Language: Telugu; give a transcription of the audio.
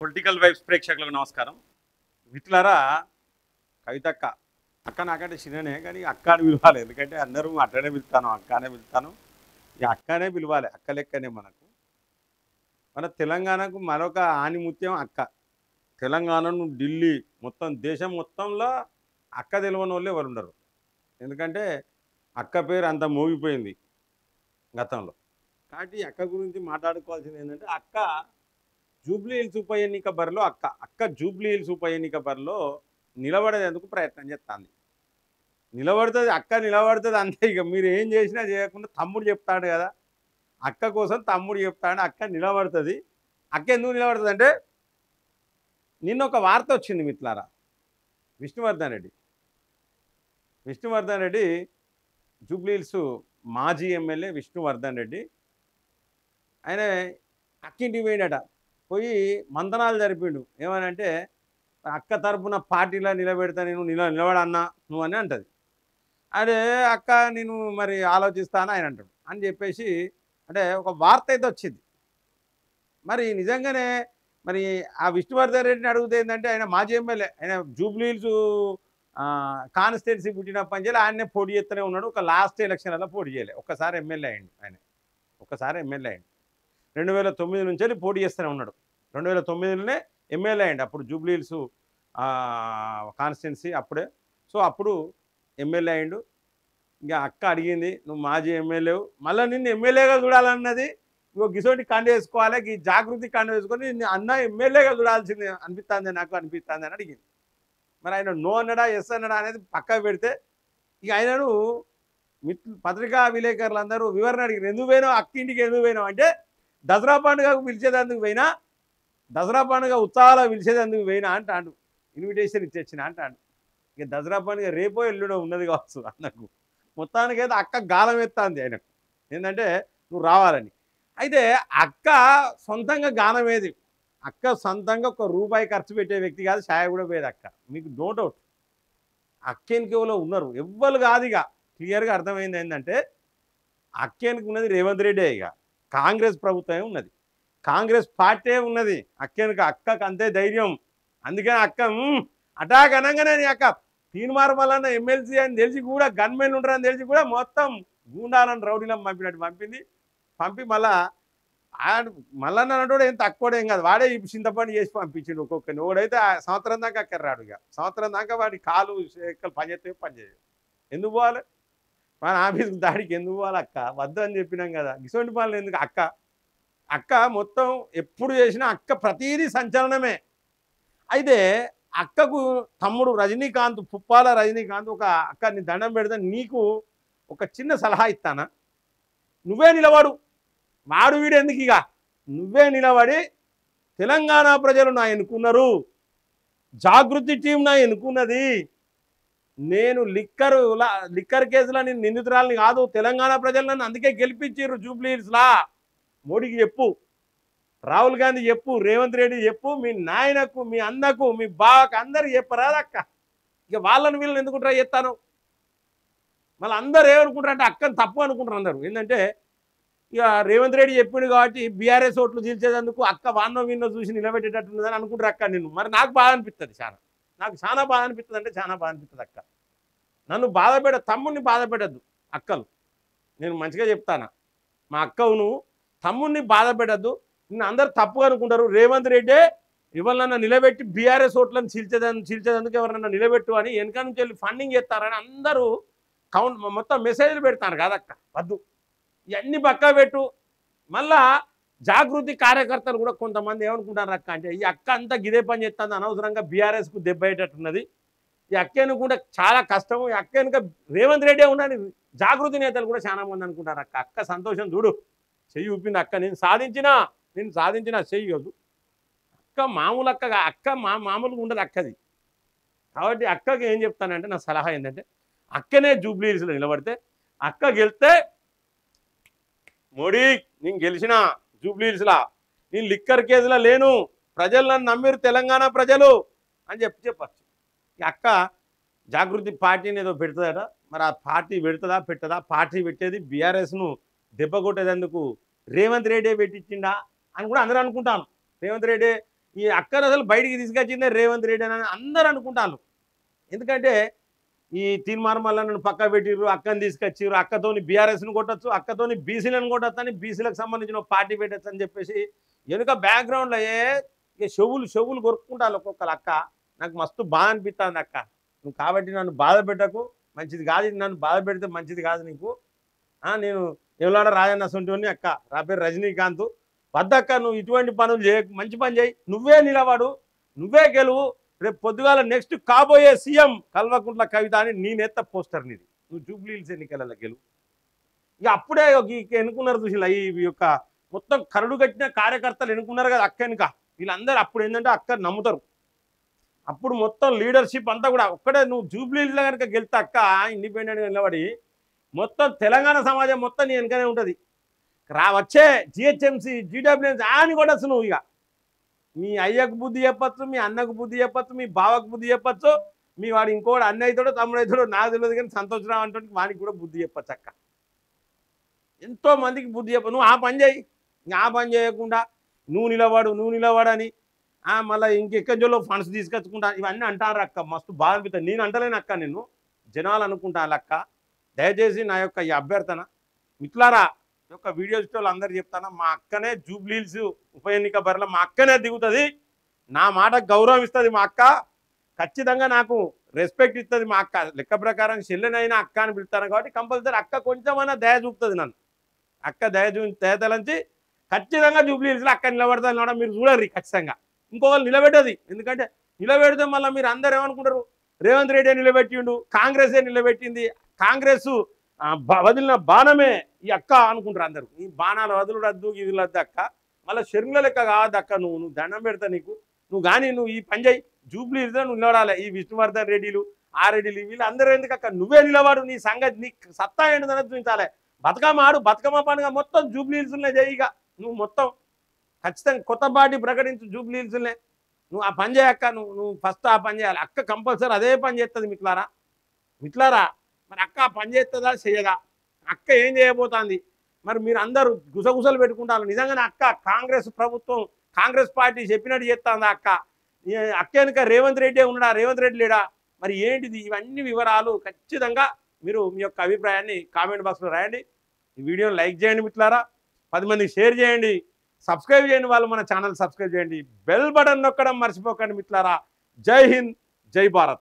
పొలిటికల్ వైబ్స్ ప్రేక్షకులకు నమస్కారం. మిత్రులారా, కవితక్క అక్క నాకంటే చిన్ననే, కానీ అక్క అని పిలవాలి. ఎందుకంటే అందరూ అట్లనే పిలుస్తాను, అక్కనే పిలుస్తాను. ఈ అక్కనే పిలవాలి, అక్క లెక్కనే. మన తెలంగాణకు మరొక ఆణిముత్యం అక్క. తెలంగాణను ఢిల్లీ మొత్తం దేశం మొత్తంలో అక్క తెలియని వాళ్ళు ఎవరు ఉండరు. ఎందుకంటే అక్క పేరు అంత మోగిపోయింది గతంలో. కాబట్టి అక్క గురించి మాట్లాడుకోవాల్సింది ఏంటంటే, అక్క జూబ్లీ హిల్స్ ఉప ఎన్నిక బరిలో అక్క జూబ్లీ హిల్స్ ఉప ఎన్నిక బరిలో నిలబడేందుకు ప్రయత్నం చేస్తుంది. నిలబడుతుంది, అక్క నిలబడుతుంది అంతే. ఇక మీరు ఏం చేసినా చేయకుండా తమ్ముడు చెప్తాడు కదా, అక్క కోసం తమ్ముడు చెప్తాడు, అక్క నిలబడుతుంది. అక్క ఎందుకు నిలబడుతుంది అంటే, నిన్న ఒక వార్త వచ్చింది మిత్రులారా. విష్ణువర్ధన్ రెడ్డి జూబ్లీ హిల్స్ మాజీ ఎమ్మెల్యే విష్ణువర్ధన్ రెడ్డి, ఆయన అక్కింటికి పోయినట. పోయి మంతనాలు జరిపిండు. ఏమనంటే, అక్క తరపున పార్టీలో నిలబెడతా, నేను నిలబడన్నా నువ్వు అని అంటది. అదే అక్క నేను మరి ఆలోచిస్తాను ఆయన అంటాడు అని చెప్పేసి, అంటే ఒక వార్త అయితే వచ్చింది. మరి నిజంగానే మరి ఆ విష్ణువర్ధన్ రెడ్డిని అడిగితే ఏంటంటే, ఆయన మాజీ ఎమ్మెల్యే, ఆయన జూబ్లీ హిల్స్ కాన్స్టిట్యున్సీ పుట్టినప్పటి నుంచి ఆయన్నే పోటీ చేస్తూనే ఉన్నాడు. ఒక లాస్ట్ ఎలక్షన్లలో పోటీ చేయలే, ఒక్కసారి ఎమ్మెల్యే అయ్యిండు. ఆయన ఒక్కసారి ఎమ్మెల్యే అయ్యిండు. 2009 నుంచి వెళ్ళి పోటీ చేస్తూనే ఉన్నాడు. 2009లోనే ఎమ్మెల్యే అయ్యిండు. అప్పుడు జూబ్లీ హిల్స్ కాన్స్టిట్యున్సీ అప్పుడే. సో అప్పుడు ఎమ్మెల్యే అయ్యిండు. ఇంకా అక్క అడిగింది, నువ్వు మాజీ ఎమ్మెల్యేవు, మళ్ళీ నిన్ను ఎమ్మెల్యేగా చూడాలన్నది. ఇగో గిసోటి కండ వేసుకోవాలి, ఈ జాగృతి కండ వేసుకొని అన్న ఎమ్మెల్యేగా చూడాల్సింది అనిపిస్తుంది, నాకు అనిపిస్తుంది అని అడిగింది. మరి ఆయన నో అన్నడా ఎస్ అన్నడా అనేది పక్కకు పెడితే, ఇక ఆయనను పత్రికా విలేకరులందరూ వివరణ అడిగారు. ఎందుకు పోయినావు అక్క ఇంటికి, ఎందుకు పోయినావు అంటే, దసరా పండుగకు పిలిచేదందుకు పోయినా, దసరా పండుగ ఉత్సాహాలు పిలిచేదందుకు పోయినా అంటాడు. ఇన్విటేషన్ ఇచ్చేసిన అంటాడు. ఇక దసరా పండుగ రేపో ఎల్లుడో ఉన్నది కావచ్చు అన్నకు. మొత్తానికైతే అక్క గాలం ఎత్తాంది ఆయనకు, ఏంటంటే నువ్వు రావాలని. అయితే అక్క సొంతంగా గానం ఏది, అక్క సొంతంగా ₹1 ఖర్చు పెట్టే వ్యక్తి కాదు, ఛాయ కూడా పోయేది అక్క. మీకు నో డౌట్ అక్కేనికి ఎవరో ఉన్నారు, ఎవ్వరు కాదు. ఇక క్లియర్గా అర్థమైంది ఏంటంటే, అక్కేనికి ఉన్నది రేవంత్ రెడ్డి. ఇక కాంగ్రెస్ ప్రభుత్వమే ఉన్నది, కాంగ్రెస్ పార్టీ ఉన్నది. అక్కకు అంతే ధైర్యం. అందుకని అక్క అటాక్ అనగానే అక్క తీన్మార్ మల్లన్న ఎమ్మెల్సీ అని తెలిసి కూడా, గన్మెన్ ఉంటారని తెలిసి కూడా మొత్తం గూండాలను రౌడీలను పంపినట్టు పంపి మల్లన్న అన్నట్టు ఏం తక్కువడేం కాదు, వాడే చింతపండు చేసి పంపించిండు ఒక్కొక్కరిని. ఒకడైతే సంవత్సరం దాకా అక్కడ రాడు. ఇక సంవత్సరం దాకా వాడి కాలు ఎక్కలు పనిచేయవు. ఎందుకు పోవాలి మన ఆఫీస్కి దాడికి, ఎందుకు పోవాలి అక్క, వద్దు అని చెప్పినాం కదా. గిసోంటి పనులు ఎందుకు అక్క మొత్తం ఎప్పుడు చేసినా అక్క ప్రతీదీ సంచలనమే. అయితే అక్కకు తమ్ముడు రజనీకాంత్, పుప్పాల రజనీకాంత్, ఒక అక్క నీ దండం పెడతా, నీకు ఒక చిన్న సలహా ఇస్తానా, నువ్వే నిలబడు, వాడు వీడు ఎందుకు, ఇక నువ్వే నిలబడి, తెలంగాణ ప్రజలు నా ఎన్నుకున్నారు, జాగృతి టీం నా ఎన్నుకున్నది, నేను లిక్కర్ కేసులో నేను నిందితురాలని కాదు, తెలంగాణ ప్రజలు నన్ను అందుకే గెలిపించారు జూబ్లీ హిల్స్లా. మోడీకి చెప్పు, రాహుల్ గాంధీ చెప్పు, రేవంత్ రెడ్డి చెప్పు, మీ నాయనకు, మీ అన్నకు, మీ బావకు అందరికి చెప్పరాదక్క. ఇక వాళ్ళని వీళ్ళని ఎందుకు ట్రై చేస్తాను, మళ్ళీ అందరూ ఏమనుకుంటారంటే అక్కని తప్పు అనుకుంటారు అందరూ. ఏంటంటే ఇక రేవంత్ రెడ్డి చెప్పిండు కాబట్టి బీఆర్ఎస్ ఓట్లు చీల్చేందుకు అక్క వాన్నో వీన్నో చూసి నిలబెట్టేటట్టున్నదని అనుకుంటారు అక్క నిన్ను. మరి నాకు బాధ అనిపిస్తుంది, నాకు చాలా బాధ అనిపిస్తుంది, అంటే చాలా బాధ అనిపిస్తుంది. అక్క నన్ను తమ్ముడిని బాధ పెట్టద్దు అక్కలు, నేను మంచిగా చెప్తాను. మా అక్కవు నువ్వు తమ్ముడిని బాధ పెట్టద్దు, నిన్ను అందరు తప్పుగా అనుకుంటారు. రేవంత్ రెడ్డి ఎవరినన్నా నిలబెట్టి బీఆర్ఎస్ ఓట్లను చీల్చేందుకు ఎవరన్నా నిలబెట్టు అని వెనక నుంచి వెళ్ళి ఫండింగ్ చేస్తారని అందరూ మొత్తం మెసేజ్లు పెడతారు కదక్క. వద్దు, ఇవన్నీ పక్కా పెట్టు. మళ్ళా జాగృతి కార్యకర్తలు కూడా కొంతమంది ఏమనుకుంటారు అక్క అంటే, ఈ అక్క అంతా గిదే పని చేస్తుంది, అనవసరంగా బీఆర్ఎస్కు దెబ్బ అయ్యేటట్టున్నది, ఈ అక్కను కూడా చాలా కష్టం, ఈ అక్క వెనుక రేవంత్ రెడ్డి ఉన్నాడు. జాగృతి నేతలు కూడా చాలా మంది అనుకుంటారు అక్క సంతోషం చూడు, చెయ్యి ఊపింది అక్క, నేను సాధించిన చెయ్యొద్దు. అక్క మామూలు అక్క మామూలుగా ఉండదు అక్కది. కాబట్టి అక్కకి ఏం చెప్తానంటే, నా సలహా ఏంటంటే, అక్కనే జూబ్లీ హిల్స్లో నిలబడితే, అక్క గెలిస్తే మోడీ నేను గెలిచిన జూబ్లీ హిల్స్లా, నేను లిక్కర్ కేసులో లేను, ప్రజలు నన్ను నమ్మిరు, తెలంగాణ ప్రజలు అని చెప్పచ్చు. ఈ అక్క జాగృతి పార్టీని ఏదో పెడుతుందట, మరి ఆ పార్టీ పెట్టదా, పార్టీ పెట్టేది బీఆర్ఎస్ను దెబ్బ కొట్టేందుకు రేవంత్ రెడ్డి పెట్టించిండా అని కూడా అందరూ అనుకుంటాను. రేవంత్ రెడ్డి ఈ అక్కను అసలు బయటికి తీసుకొచ్చిందే రేవంత్ రెడ్డి అని అందరూ అనుకుంటారు. ఎందుకంటే ఈ తీర్మానం వల్ల నన్ను పక్క పెట్టిర్రు, అక్కని తీసుకొచ్చిర్రు, అక్కతోని బీఆర్ఎస్ని కొట్టచ్చు, అక్కతోని బీసీలను కొట్టచ్చు అని, బీసీలకు సంబంధించిన పార్టీ పెట్టచ్చు అని చెప్పేసి వెనుక బ్యాక్గ్రౌండ్లో ఇక చెవులు కొరుక్కుంటారు ఒక్కొక్కరు. అక్క నాకు మస్తు బాధ అనిపిస్తుంది అక్క, నువ్వు కాబట్టి నన్ను బాధ పెట్టకు, మంచిది కాదు, నన్ను బాధ పెడితే మంచిది కాదు నీకు. నేను ఎవలాడ రాజన్న సొంటి అక్క, నా పేరు రజనీకాంత్, వద్దక్క నువ్వు ఇటువంటి పనులు చేయకు, మంచి పని చేయి, నువ్వే నిలబడు, నువ్వే గెలువు, రేపు పొద్దుగాల నెక్స్ట్ కాబోయే సీఎం కల్వకుంట్ల కవిత అని నేనెత్త పోస్టర్ నీది, నువ్వు జూబ్లీ హిల్స్ ఎన్నికల గెలువు. ఇక అప్పుడే ఎన్నుకున్నారు చూసి ఈ యొక్క మొత్తం కరడు కట్టిన కార్యకర్తలు ఎన్నుకున్నారు కదా అక్క వెనుక, వీళ్ళందరూ అప్పుడు ఏంటంటే అక్క నమ్ముతారు. అప్పుడు మొత్తం లీడర్షిప్ అంతా కూడా ఒక్కడే, నువ్వు జూబ్లీ హిల్స్లో కనుక గెలితే అక్క ఇండిపెండెంట్గా నిలబడి మొత్తం తెలంగాణ సమాజం మొత్తం నీ వెనుకనే ఉంటుంది. వచ్చే జిహెచ్ఎంసీ జీడబ్ల్యూఎంసీ అని కొట్టచ్చు నువ్వు. ఇక మీ అయ్యకు బుద్ధి చెప్పచ్చు, మీ అన్నకు బుద్ధి చెప్పచ్చు, మీ బావకు బుద్ధి చెప్పచ్చు, మీ వాడు ఇంకోటి అన్న అవుతాడో తమ్ముడు అవుతాడో నాకు తెలియదు, కానీ సంతోషరావు అంటే వానికి కూడా బుద్ధి చెప్పచ్చు అక్క. ఎంతో మందికి బుద్ధి చెప్ప, నువ్వు ఆ పని చేయి, ఇంకా ఆ పని చేయకుండా నువ్వు నిలబడని మళ్ళీ ఇంకెక్కజోలో ఫండ్స్ తీసుకొచ్చుకుంటా ఇవన్నీ అంటారు అక్క. మస్తు బాధ అనిపిస్తుంది. నేను అంటలేను అక్క, నిన్ను జనాలు అనుకుంటాను అక్క. దయచేసి నా యొక్క ఈ అభ్యర్థన మిట్లారా యొక్క వీడియో వాళ్ళు అందరు చెప్తాను, మా అక్కనే జూబ్లీ హిల్స్ ఉప ఎన్నిక బరిలో మా అక్కనే దిగుతుంది, నా మాటకు గౌరవం ఇస్తుంది మా అక్క, ఖచ్చితంగా నాకు రెస్పెక్ట్ ఇస్తుంది మా అక్క. లెక్క ప్రకారం చెల్లెనైనా అక్క అని పిలుస్తాను కాబట్టి కంపల్సరీ అక్క కొంచెమైనా దయ చూపుతుంది నన్ను. అక్క దయతలంచి ఖచ్చితంగా జూబ్లీ హిల్స్లో అక్క నిలబడతాను కూడా మీరు చూడరు ఖచ్చితంగా. ఇంకొకరు నిలబెట్టది, ఎందుకంటే నిలబెడితే మళ్ళీ మీరు అందరు ఏమనుకుంటారు, రేవంత్ రెడ్డి నిలబెట్టిండు, కాంగ్రెసే నిలబెట్టింది, కాంగ్రెస్ వదిలిన బాణమే ఈ అక్క అనుకుంటారు అందరూ. ఈ బాణాలు వదులుడద్దు వద్దు అక్క, మళ్ళీ షర్మిల లెక్క కావద్దు అక్క, నువ్వు దండం పెడతా నీకు, నువ్వు కానీ నువ్వు ఈ పని చేయి, జూబ్లీ హిల్స్లో నువ్వు నిలబడాలి. ఈ విష్ణువర్ధన్ రెడ్డిలు ఆ రెడ్డిలు వీళ్ళు అందరూ ఎందుకు అక్క, నువ్వే నిలబడు, నీ సంగతి నీ సత్తా ఏంటనేది చూపించాలి. బతుకమ్మ ఆడు, బతుకమ్మ పండుగ మొత్తం జూబ్లీ హిల్స్లోనే చేయిగా, నువ్వు మొత్తం ఖచ్చితంగా కొత్త పార్టీ ప్రకటించు జూబ్లీ హిల్స్లోనే, నువ్వు ఆ పని చేయక్క, నువ్వు ఫస్ట్ ఆ పని చేయాలి. అక్క కంపల్సరీ అదే పని చేస్తుంది మిట్లారా. మరి అక్క పని చేస్తుందా చేయదా, అక్క ఏం చేయబోతుంది, మరి మీరు అందరూ గుసగుసలు పెట్టుకుంటారు. నిజంగానే అక్క కాంగ్రెస్ ప్రభుత్వం కాంగ్రెస్ పార్టీ చెప్పినట్టు చేస్తుందా అక్క, అక్క వెనుక రేవంత్ రెడ్డి ఉన్నాడా, రేవంత్ రెడ్డి లేడా, మరి ఏంటిది, ఇవన్నీ వివరాలు ఖచ్చితంగా మీరు మీ యొక్క అభిప్రాయాన్ని కామెంట్ బాక్స్లో రాయండి. ఈ వీడియోని లైక్ చేయండి మిట్లారా, 10 మందికి షేర్ చేయండి, సబ్స్క్రైబ్ చేయండి, వాళ్ళు మన ఛానల్ సబ్స్క్రైబ్ చేయండి, బెల్ బటన్ నొక్కడం మర్చిపోకండి మిట్లారా. జై హింద్, జై భారత్.